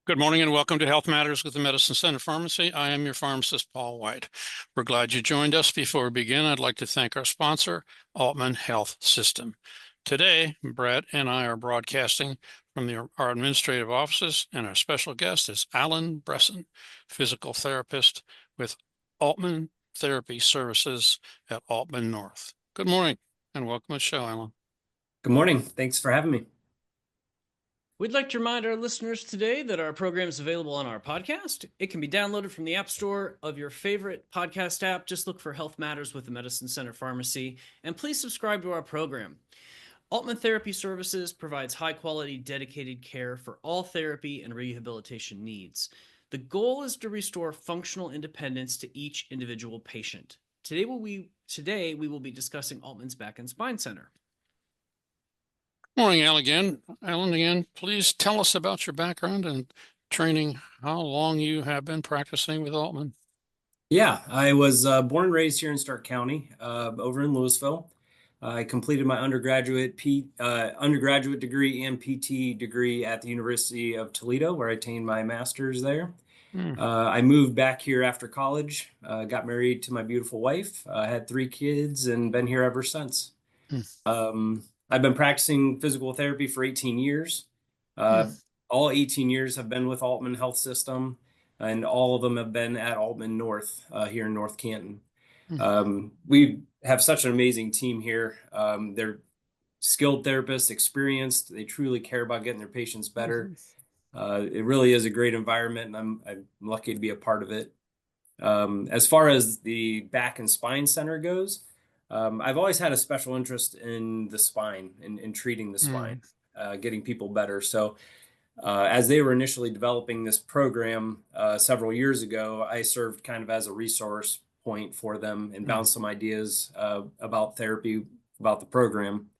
Good morning and welcome to Health Matters with the Medicine Center Pharmacy. I am your pharmacist, Paul White. We're glad you joined us. Before we begin, I'd like to thank our sponsor, Aultman Health System. Today, Brett and I are broadcasting from our administrative offices, and our special guest is Alan Bresson, physical therapist with Aultman Therapy Services at Aultman North. Good morning and welcome to the show, Alan. Good morning. Thanks for having me. We'd like to remind our listeners today that our program is available on our podcast. It can be downloaded from the App Store of your favorite podcast app. Just look for Health Matters with the Medicine Center Pharmacy, and please subscribe to our program. Aultman Therapy Services provides high-quality, dedicated care for all therapy and rehabilitation needs. The goal is to restore functional independence to each individual patient. Today we will be discussing Aultman's Back and Spine Center. Morning, Alan again. Please tell us about your background and training, how long you have been practicing with Aultman. Yeah, I was born and raised here in Stark County, over in Louisville. I completed my undergraduate degree and PT degree at the University of Toledo, where I attained my master's there. I moved back here after college, got married to my beautiful wife, had 3 kids, and been here ever since. I've been practicing physical therapy for 18 years. All 18 years have been with Aultman Health System, and all of them have been at Aultman North here in North Canton. We have such an amazing team here. They're skilled therapists, experienced. They truly care about getting their patients better. It really is a great environment, and I'm lucky to be a part of it. As far as the Back and Spine Center goes, I've always had a special interest in the spine and in treating the spine, getting people better. So as they were initially developing this program several years ago, I served kind of as a resource point for them and bounced some ideas about therapy, about the program.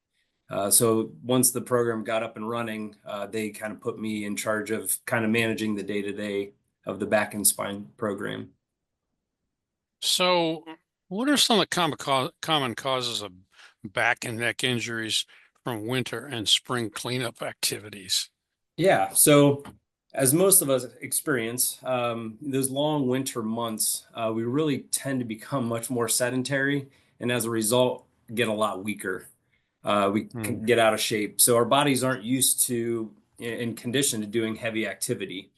So once the program got up and running, they kind of put me in charge of kind of managing the day-to-day of the back and spine program. So, what are some of the common causes of back and neck injuries from winter and spring cleanup activities? Yeah, so as most of us experience, those long winter months, we really tend to become much more sedentary, and as a result, get a lot weaker. We can get out of shape. So our bodies aren't used to and conditioned to doing heavy activity.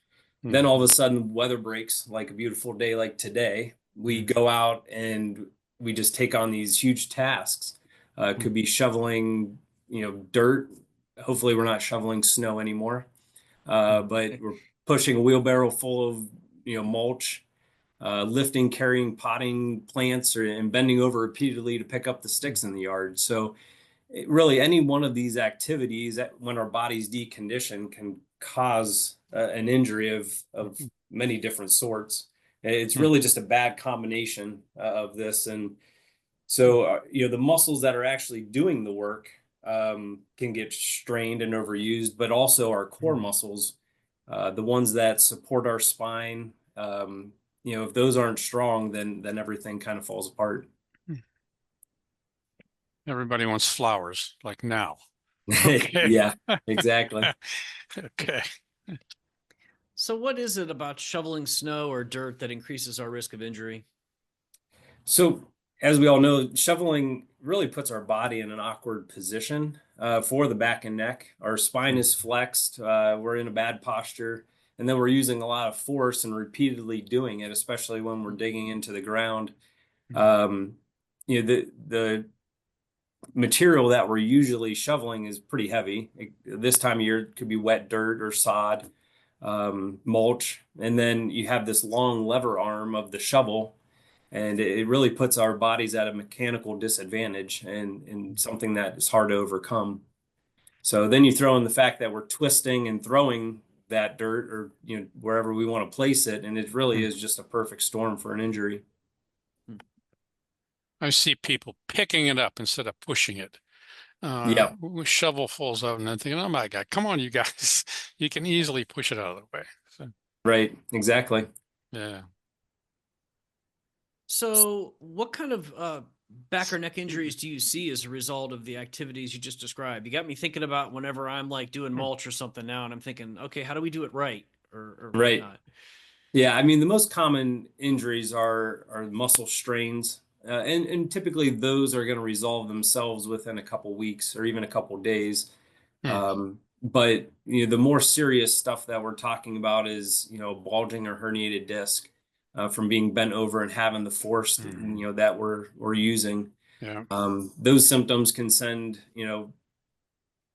Then all of a sudden, weather breaks, like a beautiful day like today. We go out and we just take on these huge tasks. It could be shoveling, dirt. Hopefully, we're not shoveling snow anymore. But we're pushing a wheelbarrow full of, mulch, lifting, carrying, potting plants, and bending over repeatedly to pick up the sticks in the yard. So really, any one of these activities that when our body's deconditioned can cause an injury of many different sorts. It's really just a bad combination of this. And so, the muscles that are actually doing the work can get strained and overused, but also our core muscles, the ones that support our spine, if those aren't strong, then everything kind of falls apart. Everybody wants flowers, like now. Okay. Yeah, exactly. Okay. So what is it about shoveling snow or dirt that increases our risk of injury? So as we all know, shoveling really puts our body in an awkward position for the back and neck. Our spine is flexed, we're in a bad posture, and then we're using a lot of force and repeatedly doing it, especially when we're digging into the ground. The material that we're usually shoveling is pretty heavy. This time of year, it could be wet dirt or sod, mulch, and then you have this long lever arm of the shovel, and it really puts our bodies at a mechanical disadvantage and something that is hard to overcome. So then you throw in the fact that we're twisting and throwing that dirt or wherever we want to place it, and it really is just a perfect storm for an injury. I see people picking it up instead of pushing it. With shovelfuls of it, and I'm thinking, oh my God, come on, you guys. You can easily push it out of the way. So, right, exactly. Yeah. So what kind of back or neck injuries do you see as a result of the activities you just described? You got me thinking about whenever I'm like doing mulch or something now, and I'm thinking, okay, how do we do it right? or Right. whatnot. Yeah, I mean the most common injuries are muscle strains, and typically those are going to resolve themselves within a couple weeks or even a couple days. Hmm. But the more serious stuff that we're talking about is bulging or herniated disc from being bent over and having the force that we're using. Yeah. Those symptoms can send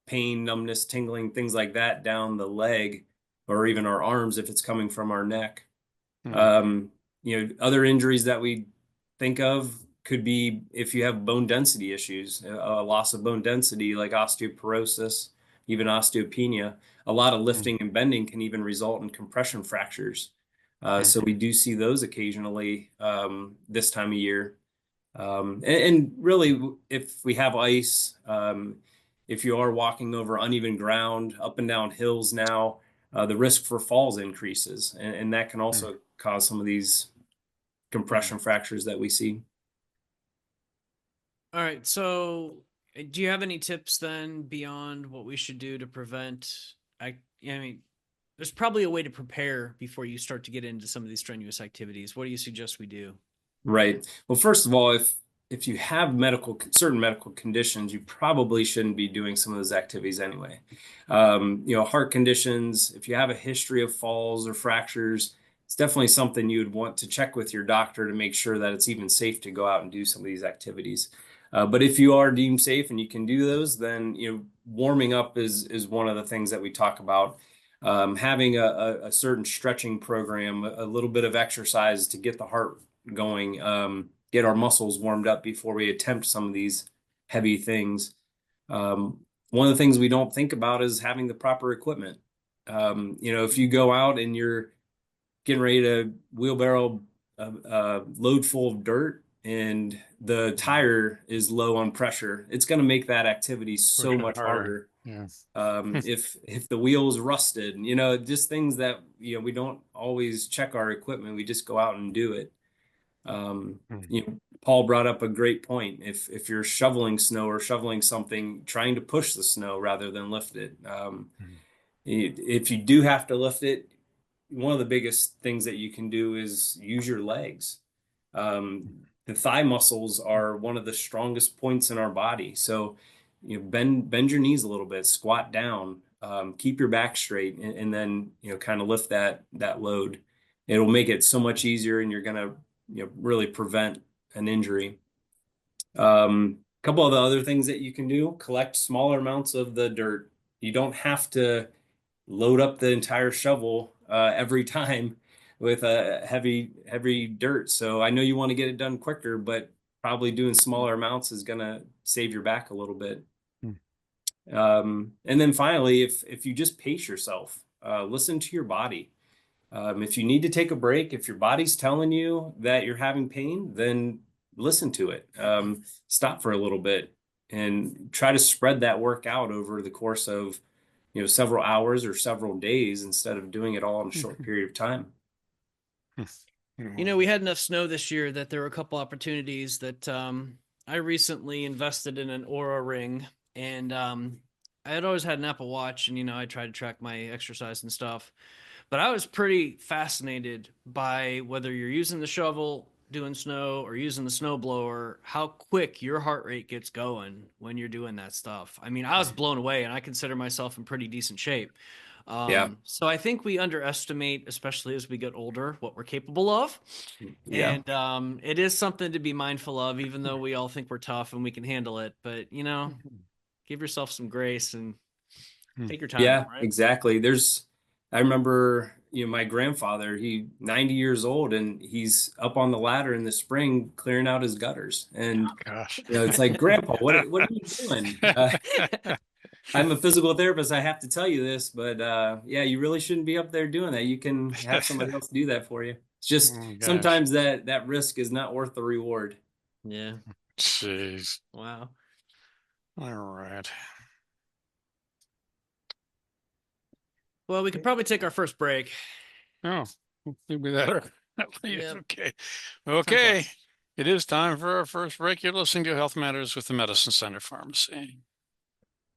pain, numbness, tingling, things like that down the leg or even our arms if it's coming from our neck. Hmm. Other injuries that we think of could be if you have bone density issues, a loss of bone density like osteoporosis, even osteopenia. A lot of Hmm. lifting and bending can even result in compression fractures. So we do see those occasionally this time of year. And really, if we have ice, if you are walking over uneven ground, up and down hills now, the risk for falls increases, and that can Hmm. also cause some of these compression fractures that we see. All right. So, do you have any tips then beyond what we should do to prevent? I mean, there's probably a way to prepare before you start to get into some of these strenuous activities. What do you suggest we do? Right. Well, first of all, if you have certain medical conditions, you probably shouldn't be doing some of those activities anyway. Heart conditions, if you have a history of falls or fractures, it's definitely something you would want to check with your doctor to make sure that it's even safe to go out and do some of these activities. But if you are deemed safe and you can do those, then warming up is one of the things that we talk about. Having a certain stretching program, a little bit of exercise to get the heart going, get our muscles warmed up before we attempt some of these heavy things. One of the things we don't think about is having the proper equipment. If you go out and you're getting ready to wheelbarrow a load full of dirt and the tire is low on pressure, it's going to make that activity Push so it much harder. harder. Yeah. If the wheel's rusted, just things that we don't always check our equipment. We just go out and do it. Paul brought up a great point. If you're shoveling snow or shoveling something, trying to push the snow rather than lift it. If you do have to lift it, one of the biggest things that you can do is use your legs. The thigh muscles are one of the strongest points in our body. So, bend your knees a little bit, squat down, keep your back straight, and then kind of lift that load. It'll make it so much easier, and you're gonna really prevent an injury. A couple of the other things that you can do: collect smaller amounts of the dirt. You don't have to load up the entire shovel every time with a heavy dirt. So I know you want to get it done quicker, but probably doing smaller amounts is going to save your back a little bit. And then finally, if you just pace yourself, listen to your body. If you need to take a break, if your body's telling you that you're having pain, then listen to it. Stop for a little bit and try to spread that work out over the course of several hours or several days instead of doing it all in a short period of time. We had enough snow this year that there were a couple opportunities that I recently invested in an Aura ring, and I had always had an Apple Watch, and I tried to track my exercise and stuff. But I was pretty fascinated by whether you're using the shovel, doing snow, or using the snowblower, how quick your heart rate gets going when you're doing that stuff. I mean, I was blown away, and I consider myself in pretty decent shape. Yeah. So I think we underestimate, especially as we get older, what we're capable of. Yeah. And it is something to be mindful of, even though we all think we're tough and we can handle it. But, give yourself some grace and take your time. Yeah, Right? exactly. I remember, my grandfather, 90 years old, and he's up on the ladder in the spring clearing out his gutters. And, Gosh. it's like, Grandpa, what are you doing? I'm a physical therapist. I have to tell you this, but yeah, you really shouldn't be up there doing that. You can have somebody else do that for you. It's just Oh, gosh. sometimes that risk is not worth the reward. Yeah. Jeez. Wow. All right. Well, we could probably take our first break. Oh, maybe that. Yep. Okay. Okay. It is time for our first break. You're listening to Health Matters with the Medicine Center Pharmacy.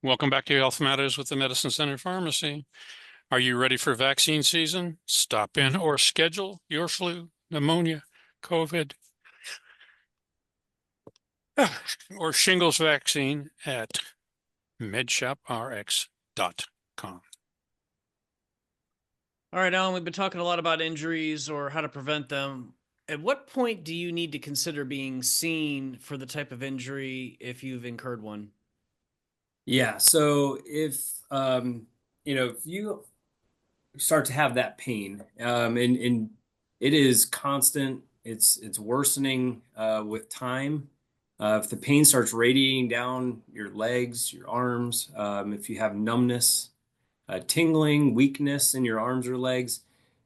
Welcome back to Health Matters with the Medicine Center Pharmacy. Are you ready for vaccine season? Stop in or schedule your flu, pneumonia, COVID, or shingles vaccine at medshoprx.com. All right, Alan, we've been talking a lot about injuries or how to prevent them. At what point do you need to consider being seen for the type of injury if you've incurred one? Yeah, so if you start to have that pain, and it is constant, it's worsening with time. If the pain starts radiating down your legs, your arms, if you have numbness, tingling, weakness in your arms or legs,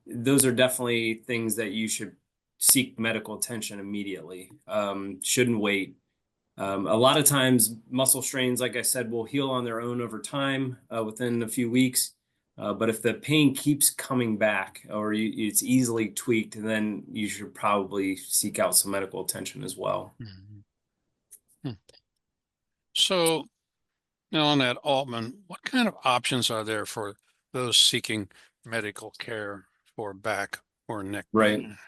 those are definitely things that you should seek medical attention immediately. Shouldn't wait. A lot of times, muscle strains, like I said, will heal on their own over time within a few weeks. But if the pain keeps coming back or it's easily tweaked, then you should probably seek out some medical attention as well. Mhm. So, now on that, Aultman, what kind of options are there for those seeking medical care for back or neck Right. pain?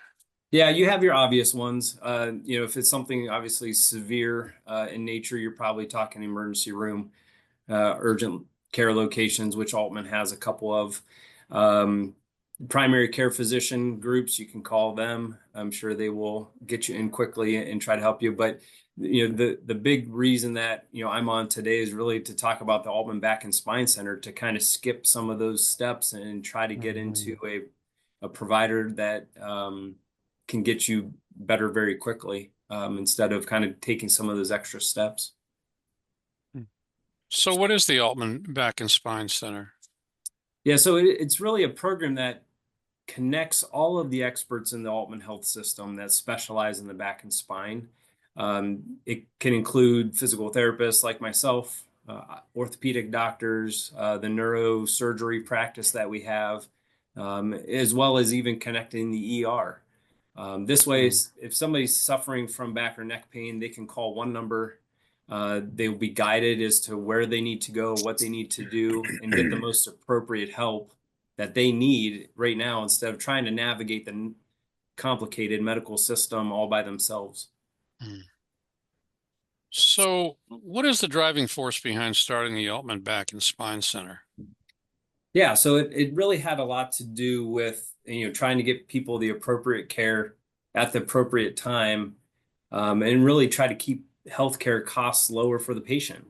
Yeah, you have your obvious ones. If it's something obviously severe in nature, you're probably talking emergency room, urgent care locations, which Aultman has a couple of. Um, Primary care physician groups, you can call them. I'm sure they will get you in quickly and try to help you. But the big reason that I'm on today is really to talk about the Aultman Back and Spine Center, to kind of skip some of those steps and try to get into a provider that can get you better very quickly, instead of kind of taking some of those extra steps. So what is the Aultman Back and Spine Center? Yeah, so it's really a program that connects all of the experts in the Aultman Health System that specialize in the back and spine. It can include physical therapists like myself, orthopedic doctors, the neurosurgery practice that we have, as well as even connecting the ER. This way, if somebody's suffering from back or neck pain, they can call one number. They will be guided as to where they need to go, what they need to do, and get the most appropriate help that they need right now, instead of trying to navigate the complicated medical system all by themselves. So what is the driving force behind starting the Aultman Back and Spine Center? Yeah, so it really had a lot to do with trying to get people the appropriate care at the appropriate time, and really try to keep healthcare costs lower for the patient.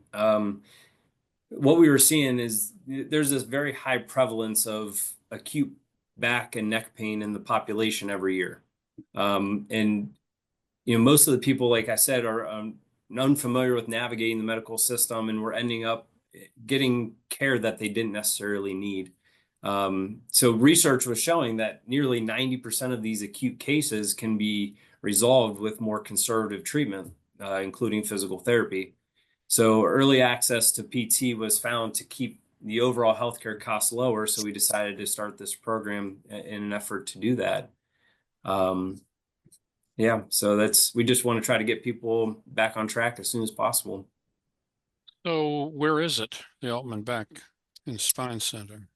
What we were seeing is there's this very high prevalence of acute back and neck pain in the population every year. And most of the people, like I said, are unfamiliar with navigating the medical system, and we're ending up getting care that they didn't necessarily need. So research was showing that nearly 90% of these acute cases can be resolved with more conservative treatment, including physical therapy. So early access to PT was found to keep the overall healthcare costs lower. So we decided to start this program in an effort to do that. Yeah, so we just want to try to get people back on track as soon as possible. So where is it, the Aultman Back and Spine Center?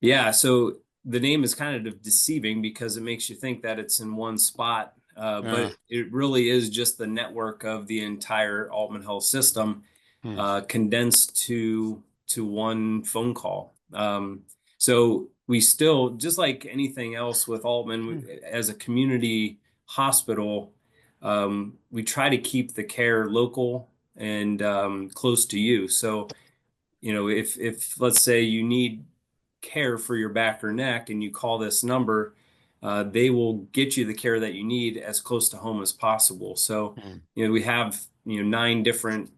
Yeah, so the name is kind of deceiving because it makes you think that it's in one spot, but it really is just the network of the entire Aultman Health System, condensed to one phone call. So we still, just like anything else with Aultman, as a community hospital, we try to keep the care local and close to you. So, if let's say you need care for your back or neck and you call this number, they will get you the care that you need as close to home as possible. So, we have 9 different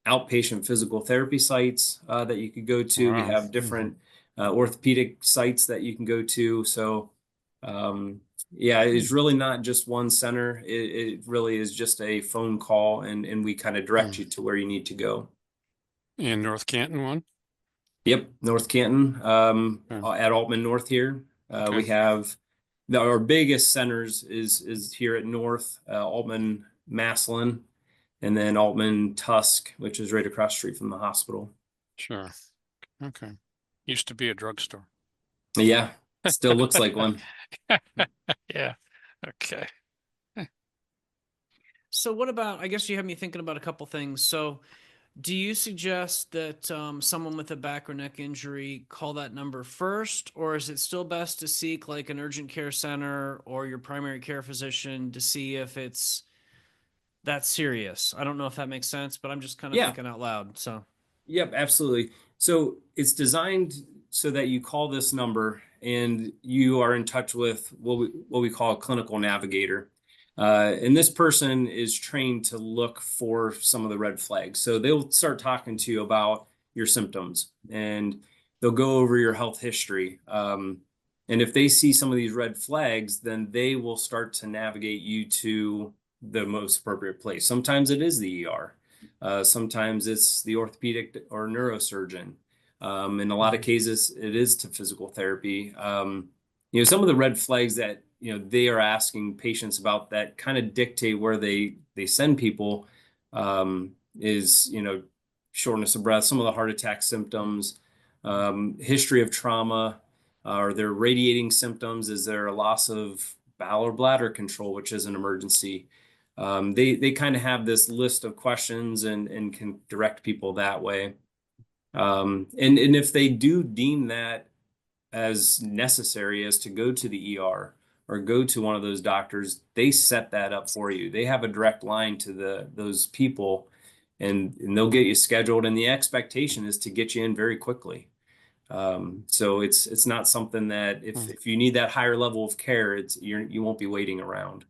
outpatient physical therapy sites that you could go to. We have different orthopedic sites that you can go to. So, yeah, it's really not just one center. It really is just a phone call, and we kind of direct you to where you need to go. In North Canton one? Yep, North Canton, at Aultman North here. We have our biggest centers is here at North, Aultman Maslin, and then Aultman Tusk, which is right across the street from the hospital. Sure. Okay. Used to be a drugstore. Yeah, still looks like one. Yeah. Okay. So what about, I guess you have me thinking about a couple things. So do you suggest that someone with a back or neck injury call that number first, or is it still best to seek like an urgent care center or your primary care physician to see if it's that serious? I don't know if that makes sense, but I'm just kind of Yeah. thinking out loud. So, Yep, absolutely. So it's designed so that you call this number and you are in touch with what we call a clinical navigator. And this person is trained to look for some of the red flags. So they'll start talking to you about your symptoms and they'll go over your health history. And if they see some of these red flags, then they will start to navigate you to the most appropriate place. Sometimes it is the ER. Sometimes it's the orthopedic or neurosurgeon. In a lot of cases, it is to physical therapy. Some of the red flags that they are asking patients about that kind of dictate where they send people is shortness of breath, some of the heart attack symptoms, history of trauma. Are there radiating symptoms? Is there a loss of bowel or bladder control, which is an emergency? They kind of have this list of questions and can direct people that way. And if they do deem that as necessary as to go to the ER or go to one of those doctors, they set that up for you. They have a direct line to those people and they'll get you scheduled. And the expectation is to get you in very quickly. So it's not something that if you need that higher level of care, you won't be waiting around.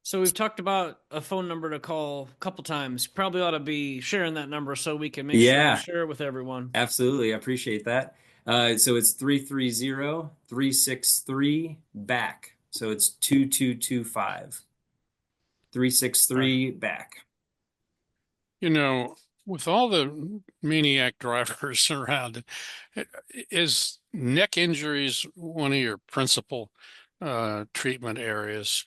so we've talked about a phone number to call a couple times. Probably ought to be sharing that number so we can make sure we Yeah. share it with everyone. Absolutely. I appreciate that. So it's 330-363-BACK. So it's 2225. 363 back. With all the maniac drivers around, is neck injuries one of your principal treatment areas?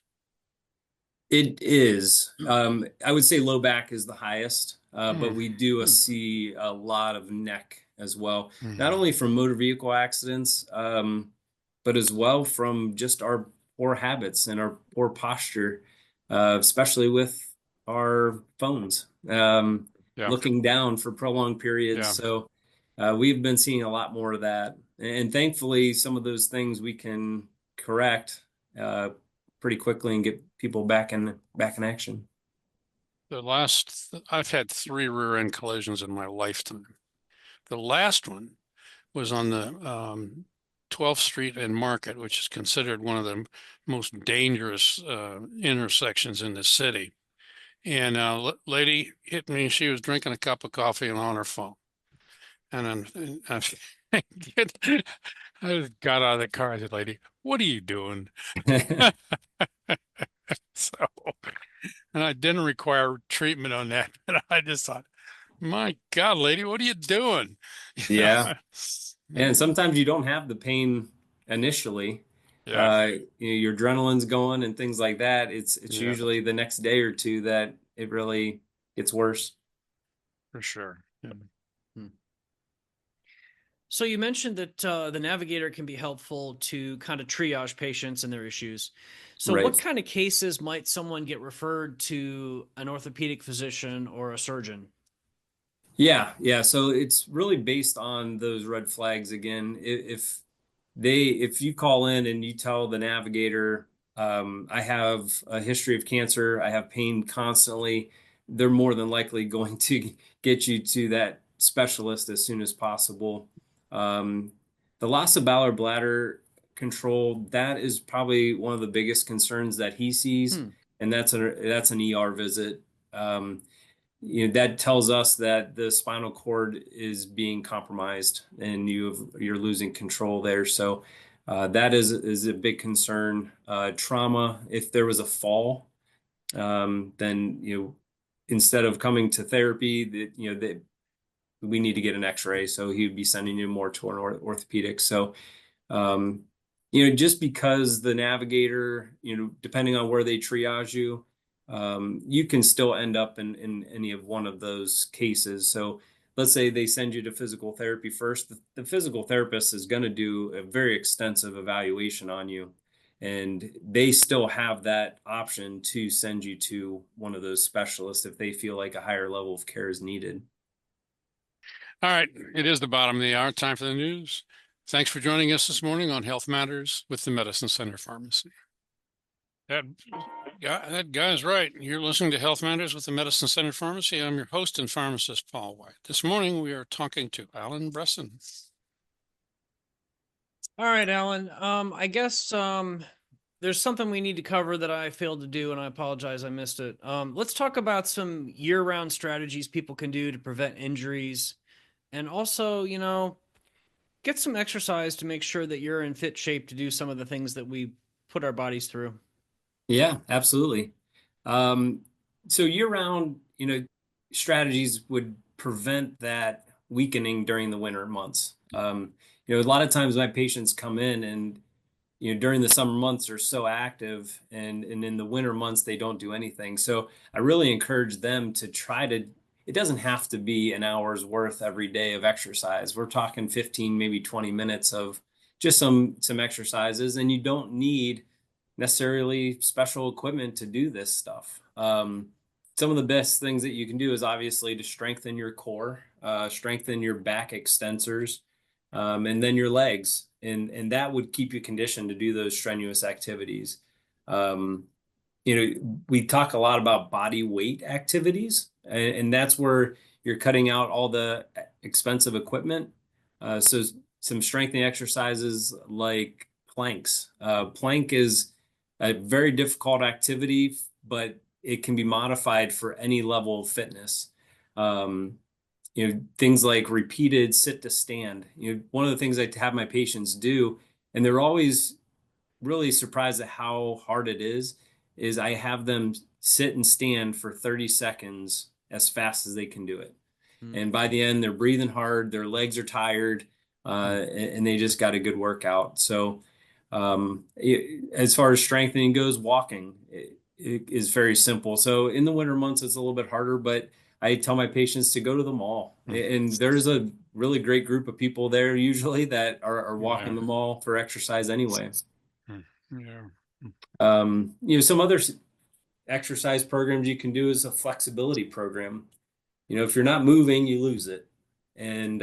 It is. I would say low back is the highest, but we do Hmm. see a lot of neck as well, not Mhm. only from motor vehicle accidents, but as well from just our poor habits and our poor posture, especially with our phones, Yeah, looking down for prolonged periods. yeah. So we've been seeing a lot more of that. And thankfully, some of those things we can correct. Pretty quickly and get people back in action. I've had three rear end collisions in my lifetime. The last one was on the 12th Street and Market, which is considered one of the most dangerous intersections in the city. And a lady hit me. She was drinking a cup of coffee and on her phone. And I just got out of the car. I said, "Lady, what are you doing?" So, and I didn't require treatment on that. And I just thought, my God, lady, what are you doing? Yeah. Yeah. And sometimes you don't have the pain initially. Yeah, Your adrenaline's going and things like that. It's yeah, usually the next day or two that it really gets worse. for sure. Yeah. Hmm. So you mentioned that the navigator can be helpful to kind of triage patients and their issues. So what Right. kind of cases might someone get referred to an orthopedic physician or a surgeon? Yeah, yeah. So it's really based on those red flags again. If you call in and you tell the navigator, I have a history of cancer, I have pain constantly, they're more than likely going to get you to that specialist as soon as possible. Um, the loss of bowel or bladder control, that is probably one of the biggest concerns that he sees, Hmm. and that's an ER visit. Um, that tells us that the spinal cord is being compromised and you're losing control there. So that is a big concern. Trauma, if there was a fall, then instead of coming to therapy, that we need to get an X-ray. So he would be sending you more to an orthopedic. So um, just because the navigator, depending on where they triage you, you can still end up in any of one of those cases. So let's say they send you to physical therapy first. The physical therapist is going to do a very extensive evaluation on you, and they still have that option to send you to one of those specialists if they feel like a higher level of care is needed. All right, it is the bottom of the hour. Time for the news. Thanks for joining us this morning on Health Matters with the Medicine Center Pharmacy. That guy's right. You're listening to Health Matters with the Medicine Center Pharmacy. I'm your host and pharmacist, Paul White. This morning, we are talking to Alan Bresson. All right, Alan. I guess there's something we need to cover that I failed to do, and I apologize, I missed it. Let's talk about some year-round strategies people can do to prevent injuries, and also, get some exercise to make sure that you're in fit shape to do some of the things that we put our bodies through. Yeah, absolutely. So year-round, strategies would prevent that weakening during the winter months. A lot of times my patients come in and, during the summer months are so active, and in the winter months they don't do anything. So I really encourage them to try to, it doesn't have to be an hour's worth every day of exercise. We're talking 15, maybe 20 minutes of just some exercises, and you don't need necessarily special equipment to do this stuff. Some of the best things that you can do is obviously to strengthen your core, strengthen your back extensors, and then your legs. And that would keep you conditioned to do those strenuous activities. We talk a lot about body weight activities, and that's where you're cutting out all the expensive equipment. So some strengthening exercises like planks. Plank is a very difficult activity, but it can be modified for any level of fitness. Things like repeated sit to stand. One of the things I have my patients do, and they're always really surprised at how hard it is I have them sit and stand for 30 seconds as fast as they can do it. And by the end, they're breathing hard, their legs are tired, and they just got a good workout. So as far as strengthening goes, walking it is very simple. So in the winter months, it's a little bit harder, but I tell my patients to go to the mall. And there's a really great group of people there usually that are walking the mall for exercise anyway. Yeah. Some other exercise programs you can do is a flexibility program. If you're not moving, you lose it. And,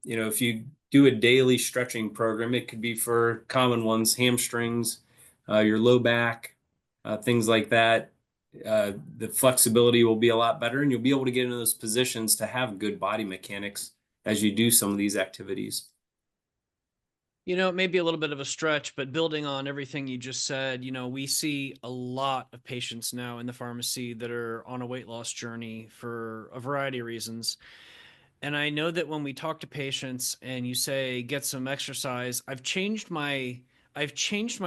if you do a daily stretching program, it could be for common ones, hamstrings, your low back, things like that. The flexibility will be a lot better, and you'll be able to get into those positions to have good body mechanics as you do some of these activities. It may be a little bit of a stretch, but building on everything you just said, we see a lot of patients now in the pharmacy that are on a weight loss journey for a variety of reasons. And I know that when we talk to patients and you say, get some exercise, I've changed my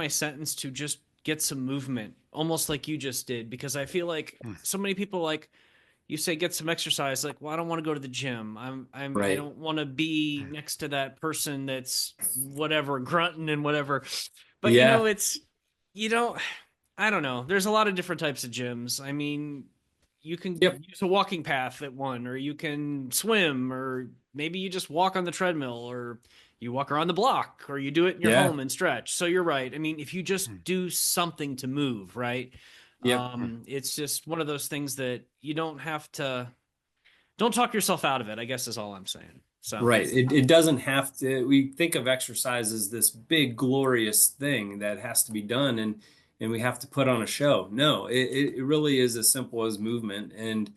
sentence to just get some movement, almost like you just did, because I feel like so many people, like, you say get some exercise, like, well, I don't want to go to the gym. I don't want to be next to that person that's whatever, grunting and whatever. But I don't know. There's a lot of different types of gyms. I mean, you can use a walking path at one, or you can swim, or maybe you just walk on the treadmill, or you walk around the block, or you do it in your home and stretch. So you're right. I mean, if you just do something to move, right? It's just one of those things that you don't talk yourself out of it, I guess is all I'm saying. So right. It doesn't have to, we think of exercise as this big glorious thing that has to be done and we have to put on a show. No, it really is as simple as movement. And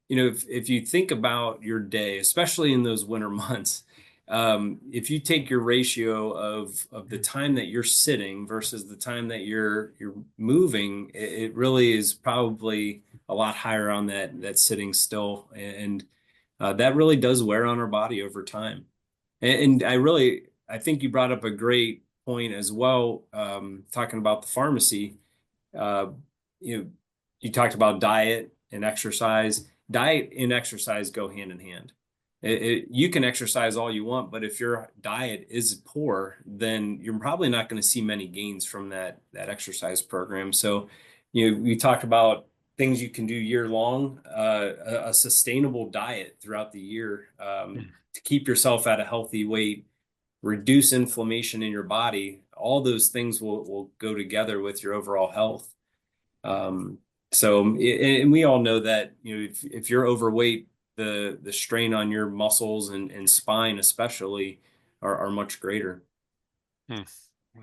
if you think about your day, especially in those winter months, if you take your ratio of the time that you're sitting versus the time that you're moving, it really is probably a lot higher on that sitting still, and that really does wear on our body over time. And I think you brought up a great point as well, talking about the pharmacy. You talked about diet and exercise. Diet and exercise go hand in hand. You can exercise all you want, but if your diet is poor, then you're probably not going to see many gains from that exercise program. So, we talked about things you can do year long, a sustainable diet throughout the year, to keep yourself at a healthy weight, reduce inflammation in your body. All those things will go together with your overall health. Um, and we all know that, if you're overweight, the strain on your muscles and spine especially are much greater. Hmm.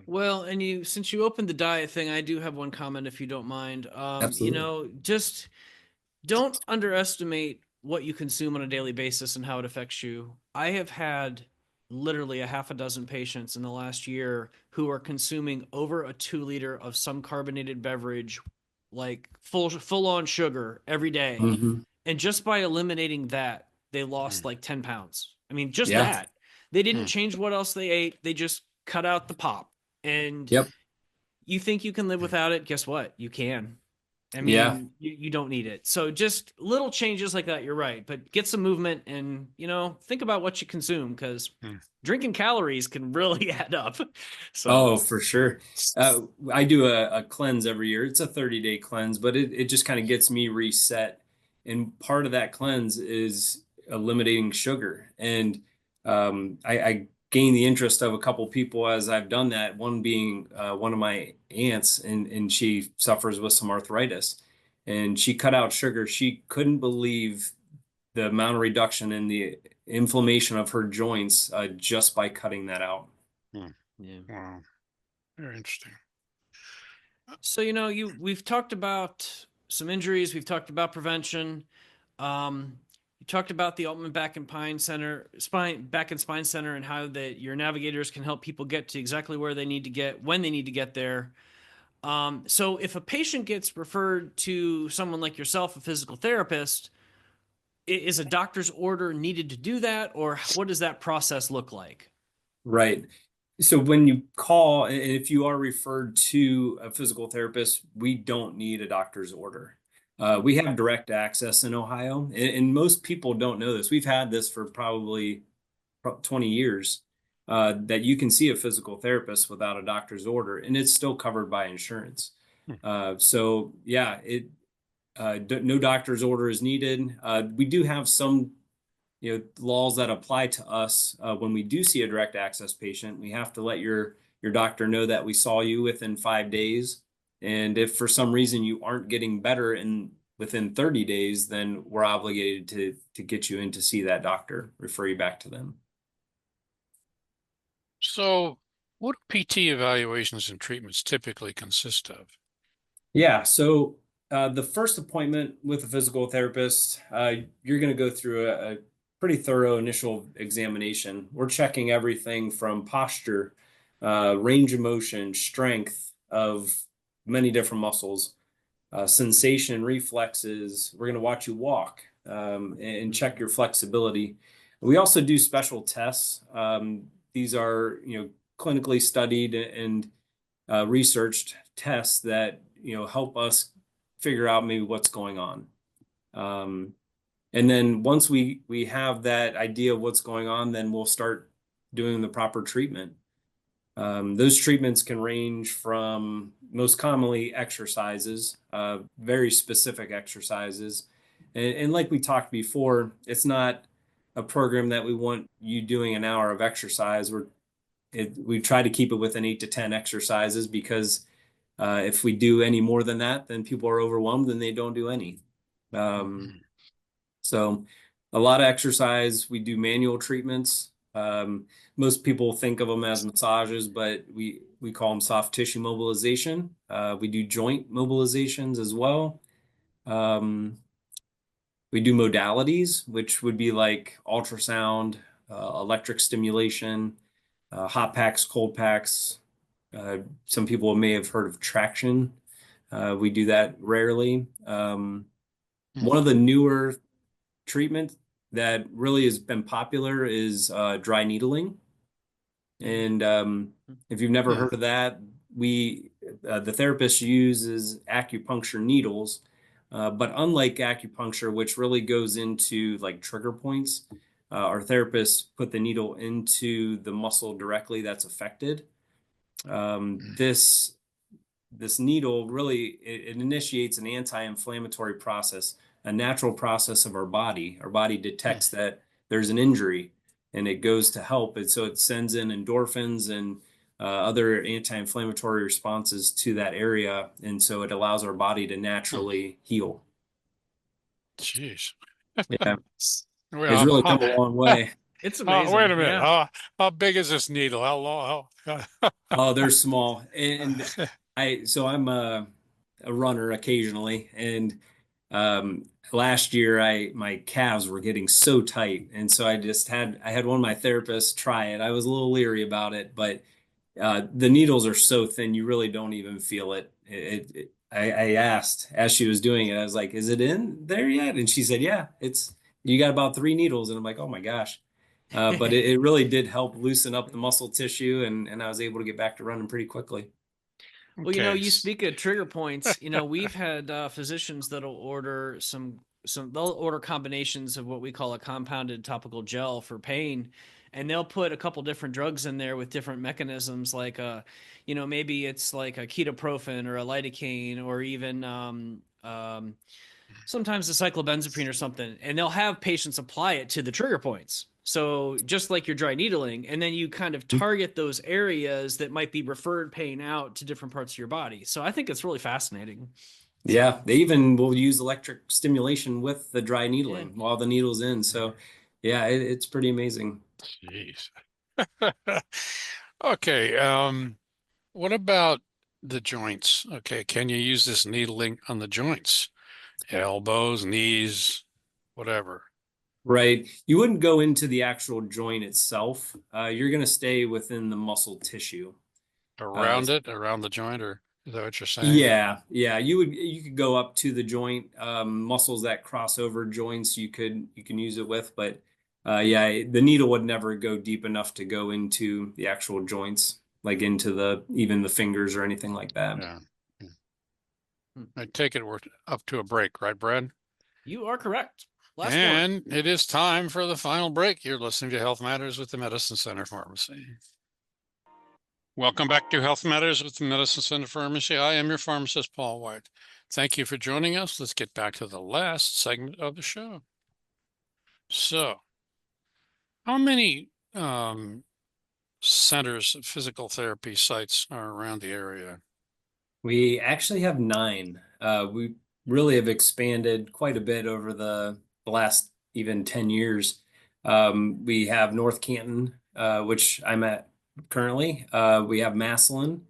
Well, and since you opened the diet thing, I do have one comment if you don't mind. Absolutely. Just don't underestimate what you consume on a daily basis and how it affects you. I have had literally a half a dozen patients in the last year who are consuming over a 2 liter of some carbonated beverage, like full on sugar every day. Hmm. And just by eliminating that, they lost like 10 pounds. I mean, just Yeah. that. They didn't Hmm. change what else they ate. They just cut out the pop. And Yep. you think you can live without it? Guess what? You can. I Yeah. mean, you don't need it. So just little changes like that, you're right. But get some movement and, think about what you consume because Hmm. drinking calories can really add up. So, Oh, for sure. I do a cleanse every year. It's a 30-day cleanse, but it just kind of gets me reset. And part of that cleanse is eliminating sugar. And I gained the interest of a couple people as I've done that, one being one of my aunts, and she suffers with some arthritis. And she cut out sugar. She couldn't believe the amount of reduction in the inflammation of her joints just by cutting that out. Hmm. yeah. Wow. Very interesting. So, we've talked about some injuries, we've talked about prevention. You talked about the Aultman Back and Spine Center, and how that your navigators can help people get to exactly where they need to get when they need to get there. So, if a patient gets referred to someone like yourself, a physical therapist, is a doctor's order needed to do that, or what does that process look like? Right. So when you call, and if you are referred to a physical therapist, we don't need a doctor's order. We have direct access in Ohio, and most people don't know this. We've had this for probably 20 years, that you can see a physical therapist without a doctor's order, and it's still covered by insurance. Hmm. So yeah, no doctor's order is needed. We do have some laws that apply to us when we do see a direct access patient. We have to let your doctor know that we saw you within 5 days, and if for some reason you aren't getting better in within 30 days, then we're obligated to get you in to see that doctor, refer you back to them. So, what do PT evaluations and treatments typically consist of? Yeah, so the first appointment with a physical therapist, you're going to go through a pretty thorough initial examination. We're checking everything from posture, range of motion, strength of many different muscles, sensation, reflexes. We're going to watch you walk, and check your flexibility. We also do special tests. These are, clinically studied and researched tests that help us figure out maybe what's going on. And then once we have that idea of what's going on, then we'll start doing the proper treatment. Those treatments can range from most commonly exercises, very specific exercises. And like we talked before, it's not a program that we want you doing an hour of exercise. We try to keep it within 8 to 10 exercises because if we do any more than that, then people are overwhelmed and they don't do any. So a lot of exercise. We do manual treatments. Most people think of them as massages, but we call them soft tissue mobilization. We do joint mobilizations as well. Um, we do modalities, which would be like ultrasound, electric stimulation, hot packs, cold packs. Some people may have heard of traction. We do that rarely. One of the newer treatment that really has been popular is dry needling. And if you've never Hmm. heard of that, the therapist uses acupuncture needles, but unlike acupuncture, which really goes into like trigger points, our therapists put the needle into the muscle directly that's affected. This this needle really it initiates an anti-inflammatory process, a natural process of our body. Our body detects that there's an injury and it goes to help. And so it sends in endorphins and other anti-inflammatory responses to that area. And so it allows our body to naturally heal. Jeez. Yeah, it's Well, really come a long way. It's amazing. wait a minute. Yeah. How big is this needle? How long? Oh, they're small. And I'm a runner occasionally. And last year my calves were getting so tight. And so I had one of my therapists try it. I was a little leery about it, but the needles are so thin, you really don't even feel it. I asked as she was doing it, I was like, is it in there yet? And she said, yeah, you got about 3 needles. And I'm like, oh my gosh. But it really did help loosen up the muscle tissue, and I was able to get back to running pretty quickly. Well, you know, Okay. you speak of trigger points. You know, we've had physicians that'll order they'll order combinations of what we call a compounded topical gel for pain, and they'll put a couple different drugs in there with different mechanisms, like you know, maybe it's like a ketoprofen or a lidocaine or even sometimes a cyclobenzaprine or something, and they'll have patients apply it to the trigger points. So just like your dry needling, and then you kind of target those areas that might be referred pain out to different parts of your body. So I think it's really fascinating. Yeah, they even will use electric stimulation with the dry Yeah. needling while the needle's in. So yeah, it's pretty amazing. Jeez. Okay. What about the joints? Okay. Can you use this needling on the joints? Elbows, knees, whatever. Right. You wouldn't go into the actual joint itself. You're going to stay within the muscle tissue. Uh, Around the joint, or is that what you're saying? yeah. You could go up to the joint, muscles that cross over joints. You can use it with, but yeah, the needle would never go deep enough to go into the actual joints, like into even the fingers or anything like that. Yeah. I take it we're up to a break, right, Brad? You are correct. Last one. And it is time for the final break. You're listening to Health Matters with the Medicine Center Pharmacy. Welcome back to Health Matters with the Medicine Center Pharmacy. I am your pharmacist, Paul White. Thank you for joining us. Let's get back to the last segment of the show. So, how many centers of physical therapy sites are around the area? We actually have 9. We really have expanded quite a bit over the last even 10 years. We have North Canton, which I'm at currently. We have Massillon.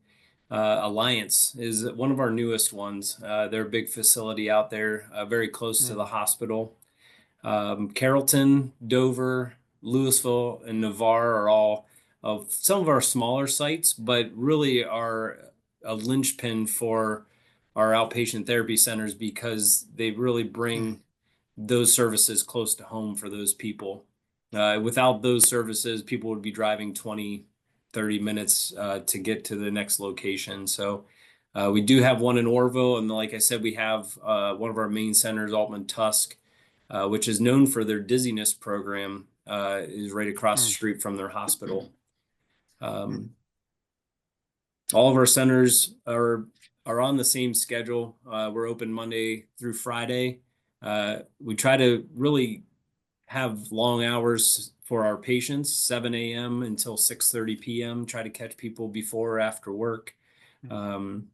Alliance is one of our newest ones. They're a big facility out there, very close to the hospital. Carrollton, Dover, Louisville, and Navarre are all of some of our smaller sites, but really are a linchpin for our outpatient therapy centers because they really bring those services close to home for those people. Without those services, people would be driving 20, 30 minutes to get to the next location. So we do have one in Orville. And like I said, we have one of our main centers, Aultman Tusk, which is known for their dizziness program, is right across the street from their hospital. All of our centers are on the same schedule. We're open Monday through Friday. We try to really have long hours for our patients, 7 a.m. until 6:30 p.m. Try to catch people before or after work.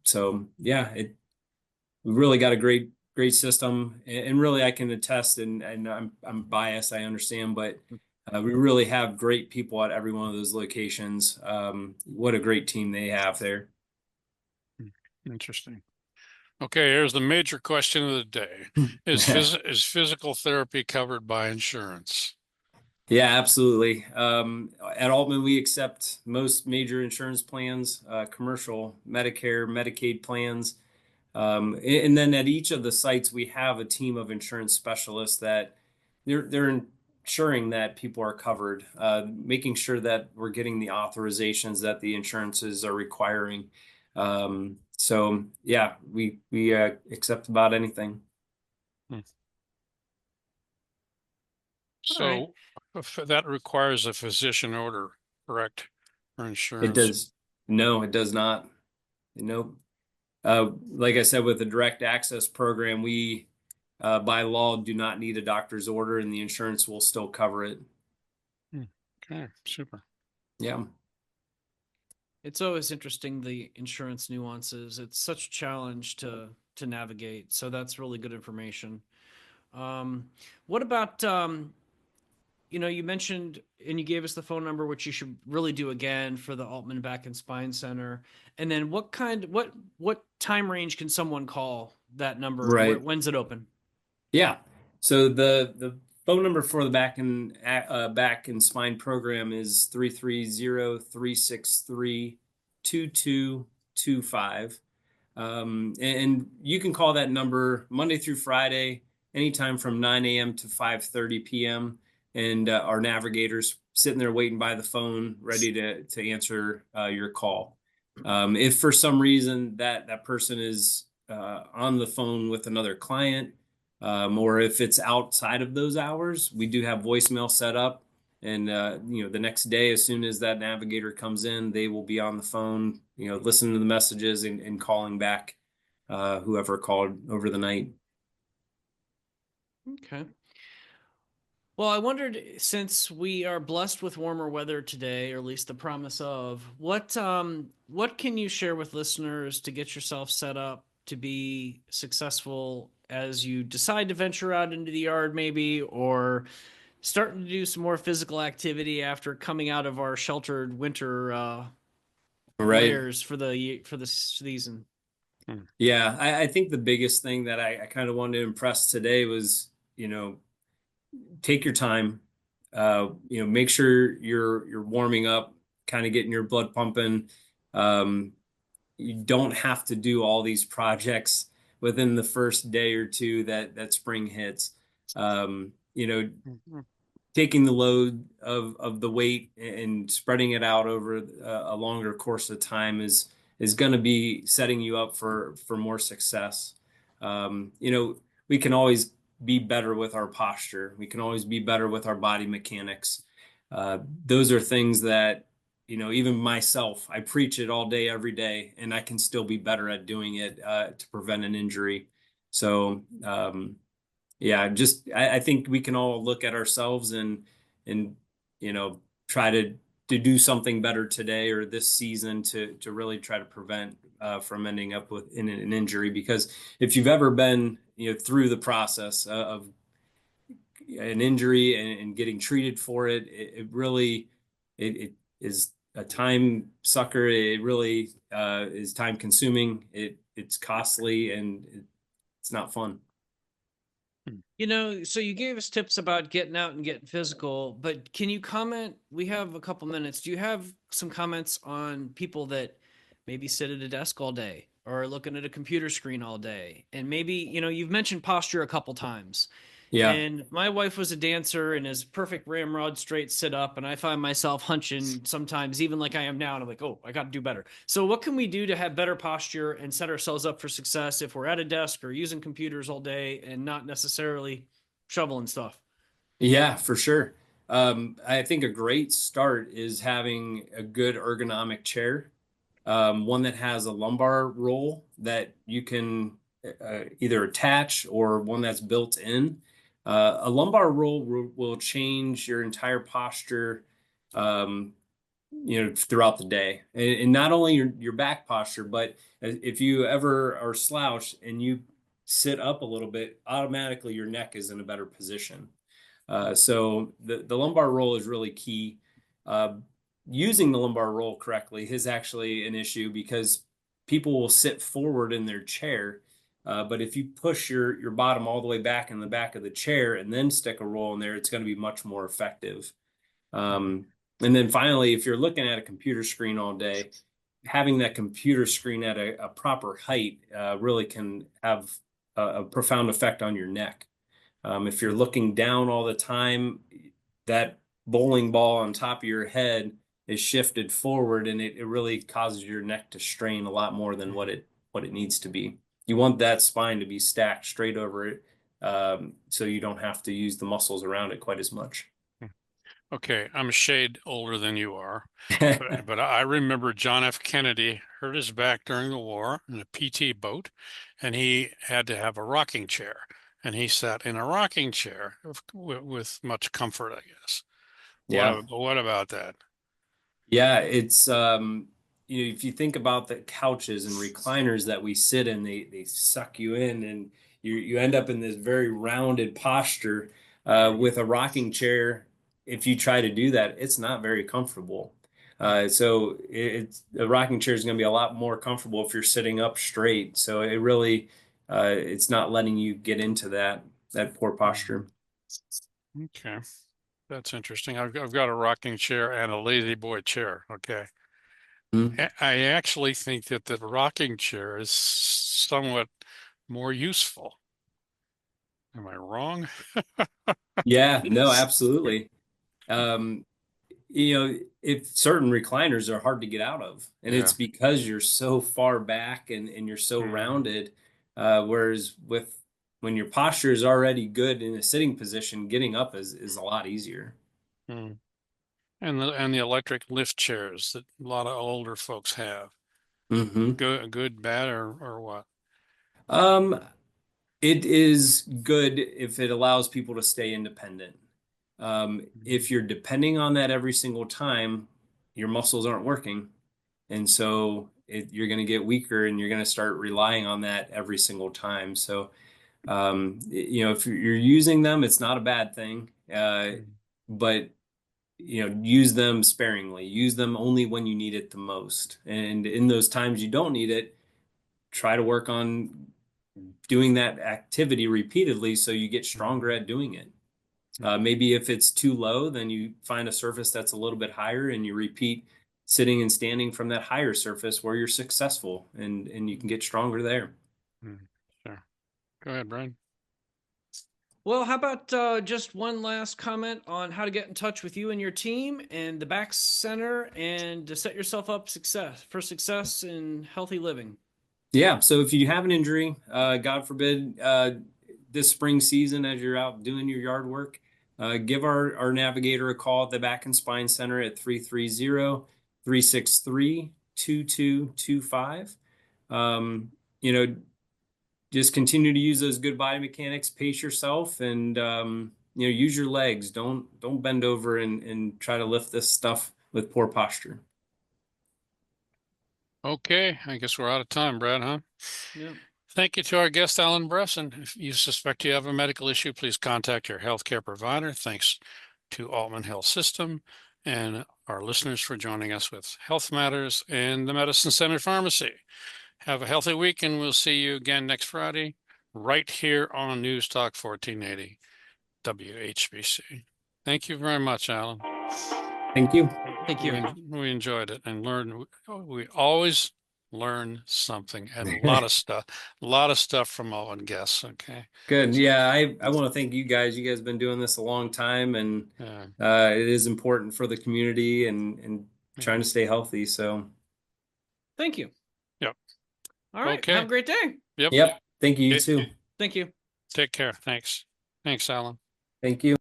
So yeah, we really got a great system, and really I can attest, and I'm biased, I understand, but we really have great people at every one of those locations. What a great team they have there. Interesting. Okay, here's the major question of the day. Is physical therapy covered by insurance? Yeah, absolutely. At Aultman, we accept most major insurance plans, commercial, Medicare, Medicaid plans. And then at each of the sites, we have a team of insurance specialists that they're ensuring that people are covered, making sure that we're getting the authorizations that the insurances are requiring. So yeah, we accept about anything. So that requires a physician order, correct? For It insurance. does. No, it does not. Nope. Like I said, with the direct access program, we by law do not need a doctor's order, and the insurance will still cover it. Okay, super. Yeah. It's always interesting, the insurance nuances. It's such a challenge to navigate. So that's really good information. What about you mentioned and you gave us the phone number, which you should really do again for the Aultman Back and Spine Center. And then what time range can someone call that number? Right. When's it open? Yeah. So the phone number for the back and spine program is 330-363-2225. And you can call that number Monday through Friday, anytime from 9 a.m. to 5:30 p.m. And our navigators sitting there waiting by the phone, ready to answer your call. If for some reason that person is on the phone with another client, or if it's outside of those hours, we do have voicemail set up. And the next day, as soon as that navigator comes in, they will be on the phone, listening to the messages and calling back whoever called over the night. Okay. Well, I wondered, since we are blessed with warmer weather today, or at least the promise of, what can you share with listeners to get yourself set up to be successful as you decide to venture out into the yard, maybe, or starting to do some more physical activity after coming out of our sheltered winter Right. layers for the season? Yeah, I think the biggest thing that I kind of wanted to impress today was, take your time. Make sure you're warming up, kind of getting your blood pumping. You don't have to do all these projects within the first day or two that spring hits. Taking the load of the weight and spreading it out over a longer course of time is going to be setting you up for more success. We can always be better with our posture. We can always be better with our body mechanics. Those are things that, even myself, I preach it all day, every day, and I can still be better at doing it to prevent an injury. So, yeah, I think we can all look at ourselves and try to do something better today or this season to really try to prevent from ending up with an injury. Because if you've ever been through the process of an injury and getting treated for it, it really it is a time sucker. It really is time consuming. It's costly and it's not fun. So you gave us tips about getting out and getting physical, but can you comment? We have a couple minutes. Do you have some comments on people that maybe sit at a desk all day or are looking at a computer screen all day? And maybe, you've mentioned posture a couple times. Yeah. And my wife was a dancer and is perfect ramrod straight sit up. And I find myself hunching sometimes, even like I am now. And I'm like, oh, I got to do better. So what can we do to have better posture and set ourselves up for success if we're at a desk or using computers all day and not necessarily shoveling stuff? Yeah, for sure. I think a great start is having a good ergonomic chair, one that has a lumbar roll that you can either attach or one that's built in. A lumbar roll will change your entire posture, throughout the day, and not only your back posture, but if you ever are slouched and you sit up a little bit, automatically your neck is in a better position. So the lumbar roll is really key. Uh, Using the lumbar roll correctly is actually an issue because people will sit forward in their chair. But if you push your bottom all the way back in the back of the chair and then stick a roll in there, it's going to be much more effective. And then finally, if you're looking at a computer screen all day, having that computer screen at a proper height really can have a profound effect on your neck. If you're looking down all the time, that bowling ball on top of your head is shifted forward, and it really causes your neck to strain a lot more than what it needs to be. You want that spine to be stacked straight over it, so you don't have to use the muscles around it quite as much. Okay, I'm a shade older than you are, but I remember John F. Kennedy hurt his back during the war in a PT boat, and he had to have a rocking chair, and he sat in a rocking chair with much comfort, I guess. Yeah. What about that? Yeah, it's if you think about the couches and recliners that we sit in, they suck you in, and you end up in this very rounded posture. With a rocking chair, if you try to do that, it's not very comfortable. So it's a rocking chair is going to be a lot more comfortable if you're sitting up straight. So it really it's not letting you get into that poor posture. Okay, that's interesting. I've got a rocking chair and a lazy boy chair. Okay. Mhm. I actually think that the rocking chair is somewhat more useful. Am I wrong? Yeah, no, absolutely. Um, if certain recliners are hard to get out of, and it's Yeah. because you're so far back and you're so Mm, rounded. Whereas when your posture is already good in a sitting position, getting up is a lot easier. mm. And the electric lift chairs that a lot of older folks have. Hmm. Good, bad, or what? Um, it is good if it allows people to stay independent. Mhm. If you're depending on that every single time, your muscles aren't working. And so you're going to get weaker and you're going to start relying on that every single time. So, if you're using them, it's not a bad thing. Mm, But, use them sparingly, use them only when you need it the most. And in those times you don't need it, try to work on doing that activity repeatedly so you get stronger mhm, at doing it. mhm, Maybe if it's too low, then you find a surface that's a little bit higher and you repeat sitting and standing from that higher surface where you're successful and you can get stronger there. mm. Sure. Go ahead, Brian. Well, how about just one last comment on how to get in touch with you and your team and the Back Center and to set yourself up success in healthy living? Yeah. So if you have an injury, God forbid, this spring season as you're out doing your yard work, give our navigator a call at the Back and Spine Center at 330-363-2225. Um, you know, just continue to use those good body mechanics, pace yourself, and use your legs. Don't bend over and try to lift this stuff with poor posture. Okay, I guess we're out of time, Brad, huh? Yeah. Thank you to our guest, Alan Bresson. If you suspect you have a medical issue, please contact your healthcare provider. Thanks to Aultman Health System and our listeners for joining us with Health Matters and the Medicine Center Pharmacy. Have a healthy week, and we'll see you again next Friday, right here on News Talk 1480 WHBC. Thank you very much, Alan. Thank you. Thank you. We enjoyed it and learned. We always learn something and a lot of stuff from all our guests. Okay. Good. Yeah, I want to thank you guys. You guys have been doing this a long time, and Yeah. it is important for the community and trying Yeah. to stay healthy. So, Thank you. Yep. All right. Have a Okay. great day. Yep. yep. Thank you, you Okay. too. Thank you. Take care. Thanks. Thanks, Alan. Thank you.